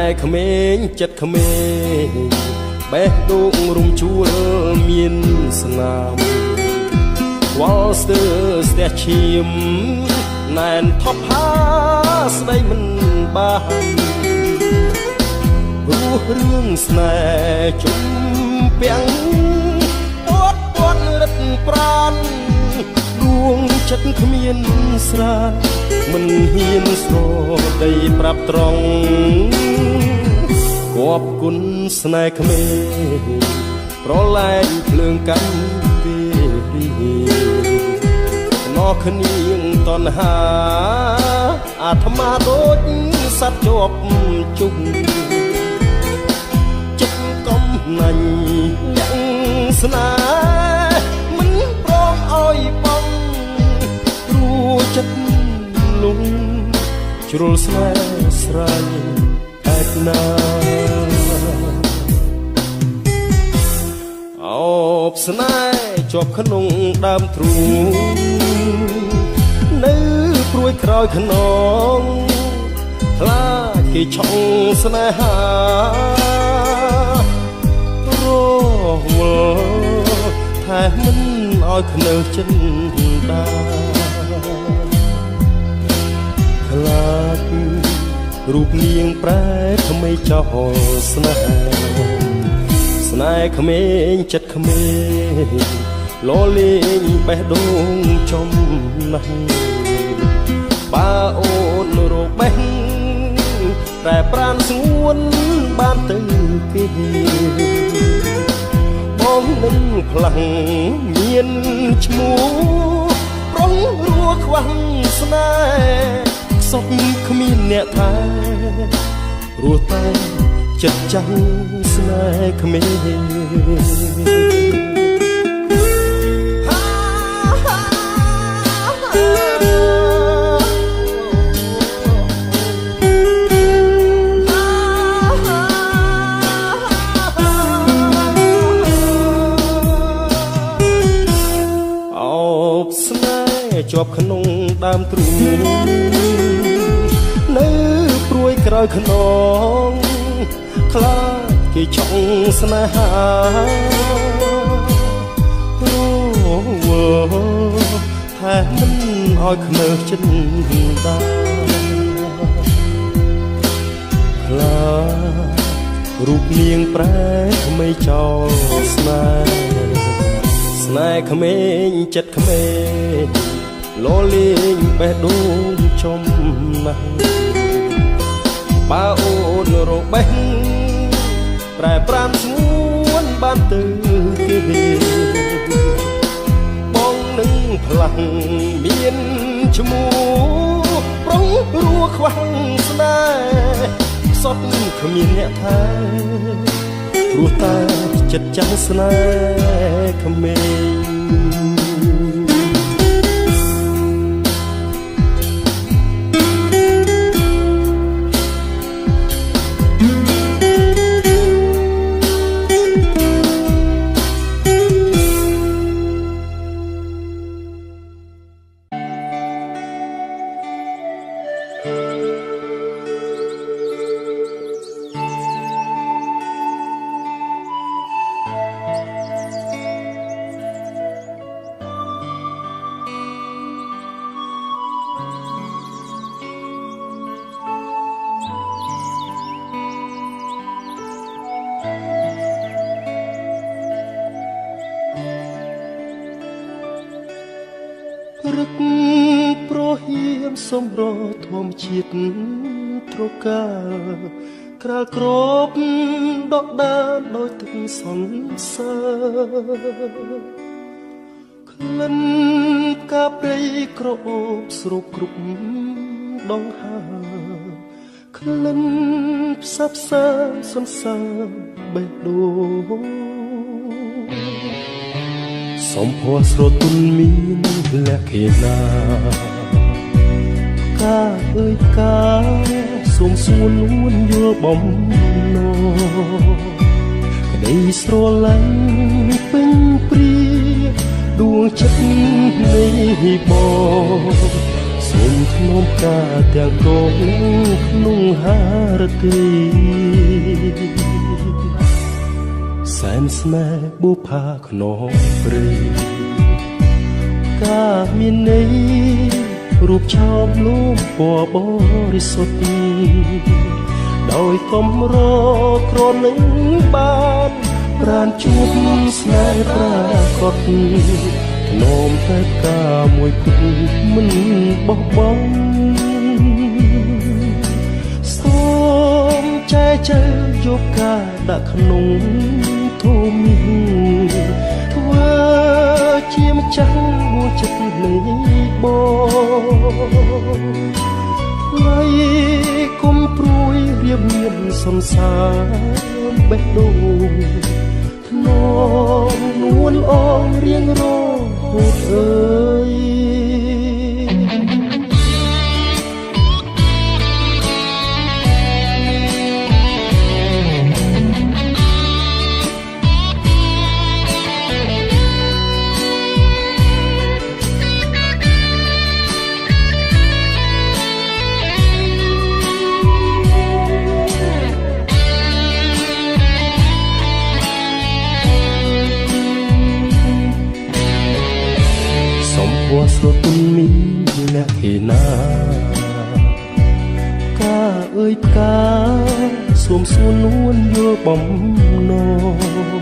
យក្មេងចិត្តក្មេងបេះដូងរំជួលមានស្នាមវល់ស្ទើស្ទះឈាមណែនថប់ហាស្ដីមិនបានរស់រឿងស្នេហ៍ជំពាំងពាត់រឹតប្រានដួងចិត្តគ្មានស្រាមិនហ៊ានស្រដីប្រាប់ត្រង់គប់គុណស្នេហ៍ក្មេងប្រឡែងភ្លើងកាន់ពីណោះគ្នាងតណ្ហាអាត្មាដូចសត្វជាប់ជុំចិត្តកំណាញ់លាក់ស្នេហ៍មិនព្រមឲ្យបងព្រោះចិត្តលងជ្រុលស្នេហ៍ស្រ័យឯណាអបស្នេហ៍ជាប់ក្នុងដើមទ្រូងនៅព្រួយក្រោយខ្នងខ្លាចគេឆុងស្នេហារវល់តែមិនឲ្យខ្នើចិនដាខ្លាចរូបនាងប្រែថ្មីចោលស្នេហ៍ស្នេហ៍ក្មេងចិត្តក្មេងលលេងបេះដូងចំណាស់បើអូនរកបេះតែប្រានស្ងួនបានទៅគេបងនឹងខ្លាំងមានឈ្មោះប្រុងរស់ខ្វះស្នេហ៍ខ្សត់គ្មានអ្នកថែរស់តែចិត្តចាំស្នេហ៍ក្មេងជាប់ក្នុងដើមទ្រូងនៅព្រួយក្រោយខ្នងខ្លាចគេឆុងស្នេហារវល់តែមិនឲ្យខ្នើចិនដាខ្លាចរូបនាងប្រែថ្មីចោលស្នេហ៍ស្នេហ៍ក្មេងចិត្តក្មេងលលេងបេះដូងចំណាស់បើអូនរបេះប្រែប្រាំស្ងួនបានទៅគេបងនឹងផ្លាស់មានឈ្មោះប្រុងរស់ខ្វះស្នេហ៍សតគ្មានអ្នកថែព្រោះតែចិត្តចាំស្នេហ៍ក្មេងរឹកប្រហៀមសម្រធម្មជាតិត្រកាក្រៅក្របដកដានដោយទឹកសន្សើរក្លិនផ្កាព្រៃក្រអូបស្រូបគ្រប់ដងហើក្លិនផ្សះផ្សាសន្សើរបេះដូងសំភ័រស្រទន់មានលក្ខណៈកាអើយកាសូមសួននួនយល់បំណងក្តីស្រឡាញ់ពេញព្រាដួងចិត្តនៃបងស សូមធ្នមការទាំងកូនក្នុងហារទីសែនស្នេហ៍បុប្ផាក្នុងព្រៃការមានន័យរូបឆោមលូមពណ៌បរិសុទ្ធដោយកំរក្រនឹងបានប្រានជួបស្នេហ៍ប្រាកដនោមតែការមួយគត់មិនបោះបង់សូមចែកចាយយកការដាក់ក្នុងធំធ្វើជាម្ចាស់ដួងចិត្តនៃបងថ្លៃគុំព្រួយរៀបមានសន្សារបេះដូងធ្នមនួនអងរៀងរហូតអើយស្រទន់មានអ្នកខេណាការអើយផ្កាសូមសួរនួនយល់បំណង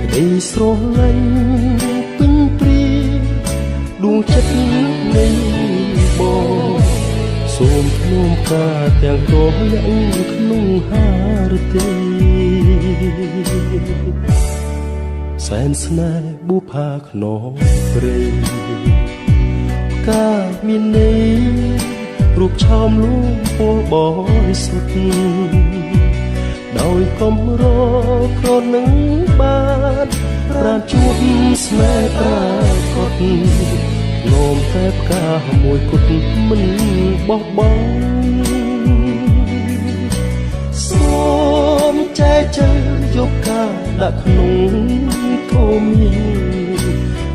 ក្តីស្រឡាញ់ពេញព្រីដួងចិត្តនៃបងសូមធ្នមការទាំងកោយ៉ាងក្នុងហារទីសែនស្នេហ៍បុប្ផាក្នុងព្រៃការមានន័យរូបឆោមលូមពណ៌បរិសុទ្ធដោយកំរក្រនឹងបានប្រានជួបស្នេហ៍ប្រាកដនោមតែផ្កាមួយគត់មិនបោះបង់សូមចែកចាយយកការដាក់ក្នុងធំ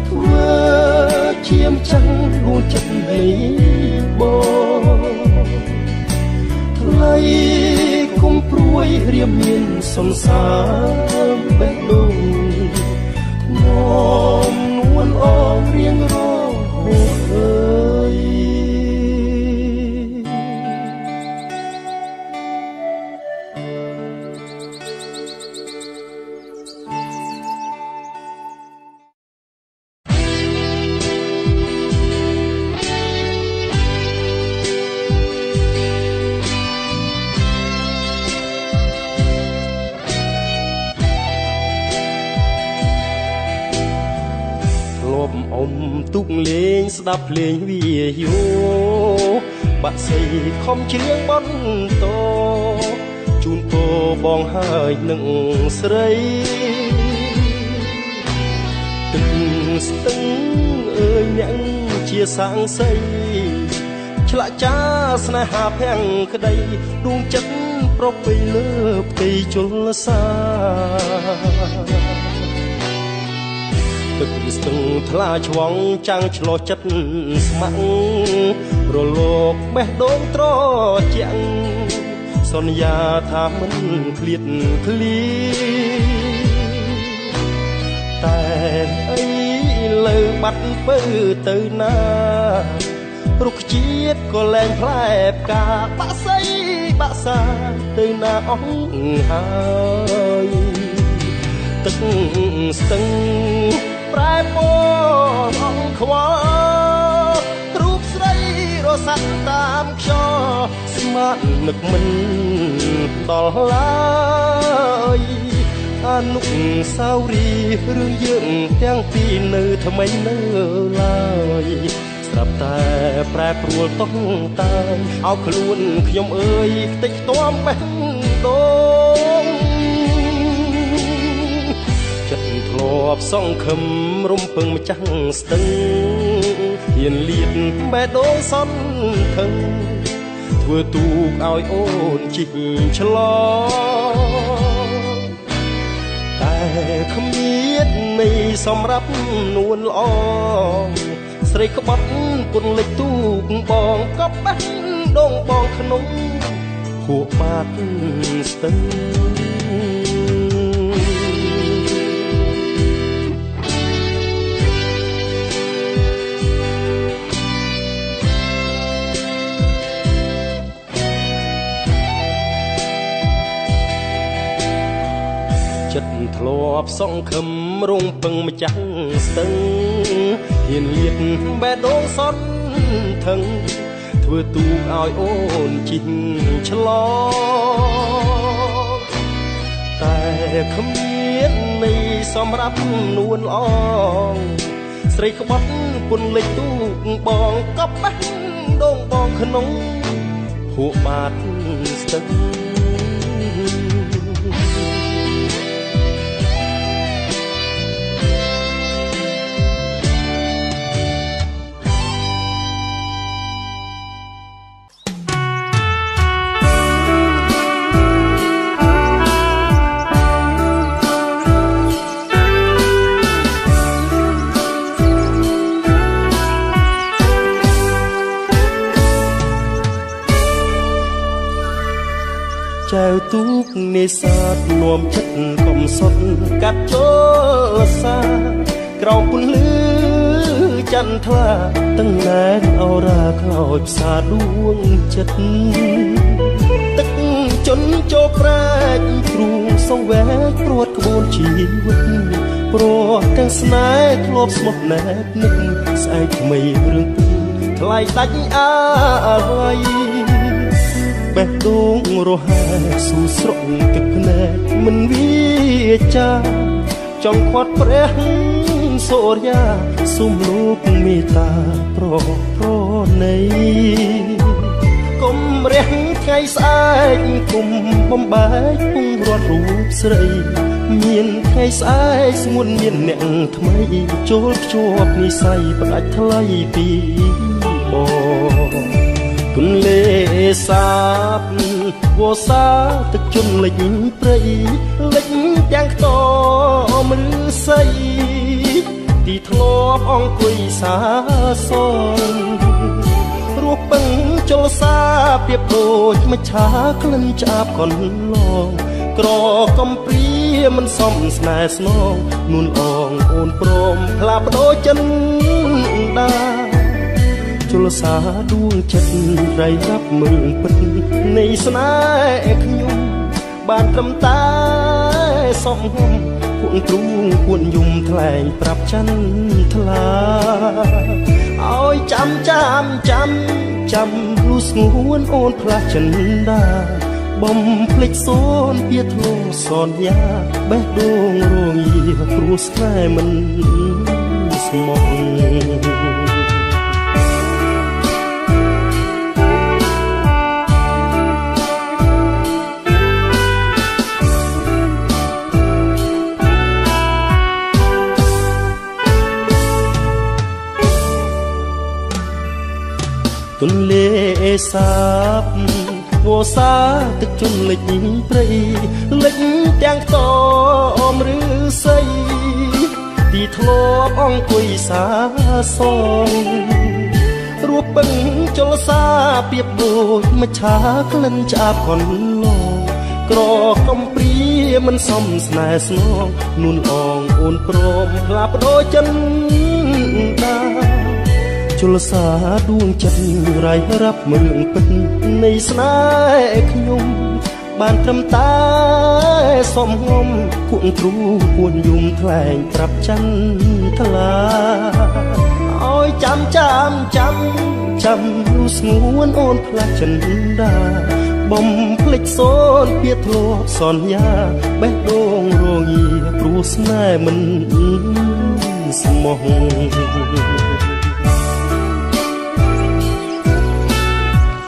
ធ្វើជាម្ចាស់ដួងចិត្តនៃបងថ្លៃគុំព្រួយរៀបមានសន្សារបេះដូងធ្នមនួនអងរៀងរហូតអើយអុំទុកលេងស្ដាប់ភ្លេងវាយោបាក់សីខំច្រៀងបន់តជូនពរបងហើយនឹងស្រីទឹកស្ទឹងអើយអ្នកជាសាងសីឆ្លាក់ចាស្នេហាភាំងក្តីដួងចិត្តប្រពៃលើផ្ទៃជលសាទឹកស្ទឹងថ្លាឆ្វងចាំងឆ្លោះចិត្តស្មាក់រលោកបេះដូងត្រជាក់សន្យាថាមិនឃ្លាតឃ្លីតែអីលើបាត់ពើទៅណារុក្ខជាតិក៏លែងផ្លែផ្កាបាក់សៃបាក់សាទៅណាអស់ហើយទឹកស្ទឹងប្រែពណ៌អង្ខ្វល់រូបស្រីរសាត់តាមខ្យល់ស្មាននឹកមិនដល់ឡើយអនុស្សាវរីយ៍រឿងយើងទាំងពីរនៅថ្មីនៅឡើយស្រាប់តែប្រែប្រួលតោះតាយអោខ្លួនខ្ញុំអើយខ្ទេចខ្ទាំបេះដូងចិត្តធ្លាប់សង្ឃឹមរំពឹងម្ចាស់ស្ទឹងហ៊ានលៀតបេះដូងសន្ថឹងធ្វើទូកឲ្យអូនជីកឆ្លងតែគ្មាននៃសម្រាប់នួនល្អស ស្រីក្បត់ពុនលិចទូកបងក៏បេះដូងបងក្នុងហួបាត់ស្ទឹងចិត្តធ្លាប់សង្ឃឹមរងពឹងម្ចាស់ស្ទឹងហ៊ានលៀតបេះដូងសត់ថឹងធ្វើទូកឲ្យអូនជីងឆ្លងតែគ្មានន័យសម្រាប់នួនល្អងស្រីក្បត់ពុនលិចទូកបងក៏បេះដូងបងក្នុងហួបាត់ស្ទឹងចៅទូកនេសាទនាំចិត្តកំសត់កាត់ចូលសាក្រោមពន្លឺចន្ទថ្លាទាំងណែនអរាខ្លោចផ្សាដួងចិត្តទឹកជន់ចូលប្រែកព្រួងសង្វេគព្រួតក្បួនជីវិតព្រោះទាំងស្នេហ៍ធ្លាប់ស្មោះណែតនឹកស្អែកថ្មីរឿងថ្លៃដាច់អាឡ័យបេះដូងរហែស៊ូស្រក់ទឹកភ្នែកមិនវាចាចង់ខាត់ព្រះសូរ្យាសុំលោកមេត្តាប្រណីកុំរះថ្ងៃស្អែកគុំបំបែកពងរត់រូបស្រីមានថ្ងៃស្អែកស្ងួនមានអ្នកថ្មីចូលភ្ជាប់និស័យផ្ដាច់ថ្លៃពីបងទន្លេសាបវោសាទឹកជន់លិចព្រៃលិចទាំងខ្ទមឬស័យទីធ្លាប់អង្គុយសាសនរស់ពឹងចលសាប្រៀបដូចមច្ឆាក្លិនឆ្អាបកន្លងក្រកំព្រាមិនសមស្នេហ៍ស្នងនួនអងអូនព្រមផ្លាបដោចិនដាជលសាដួងចិត្តไรរាប់មើលពិតនៃស្នេហ៍ខ្ញុំបានត្រឹមតែសំហំពួនទ្រូងពួនយំថ្លែងប្រាប់ច័ន្ទថ្លាឲ្យចាំលុះស្ងួនអូនផ្លាស់ចិនដាបំភ្លេចសូនពីធ្លោសន្យាបេះដូងរងាព្រោះស្នេហ៍មិនស្មោះទន្លេសាបវោសាទឹកជន់លិចព្រៃលិចទាំងខ្ទមឬស័យទីធ្លាប់អង្គុយសាសងរស់ពឹងចលសាប្រៀបដូចមច្ឆាក្លិនឆ្អាបកន្លងក្រកំព្រាមិនសមស្នេហ៍ស្នងនួនអងអូនព្រមផ្លាបដោចិនដាជលសាដួងចិត្តไรរាប់មើលពិតនៃស្នេហ៍ខ្ញុំបានត្រឹមតែសំងំពួនទ្រូងពួនយំថ្លែងប្រាប់ច័ន្ទថ្លាឲ្យចាំលុះស្ងួនអូនផ្លាស់ចិនដាបំភ្លេចសូនពីធ្លាប់សន្យាបេះដូងរងាព្រោះស្នេហ៍មិនស្មោះ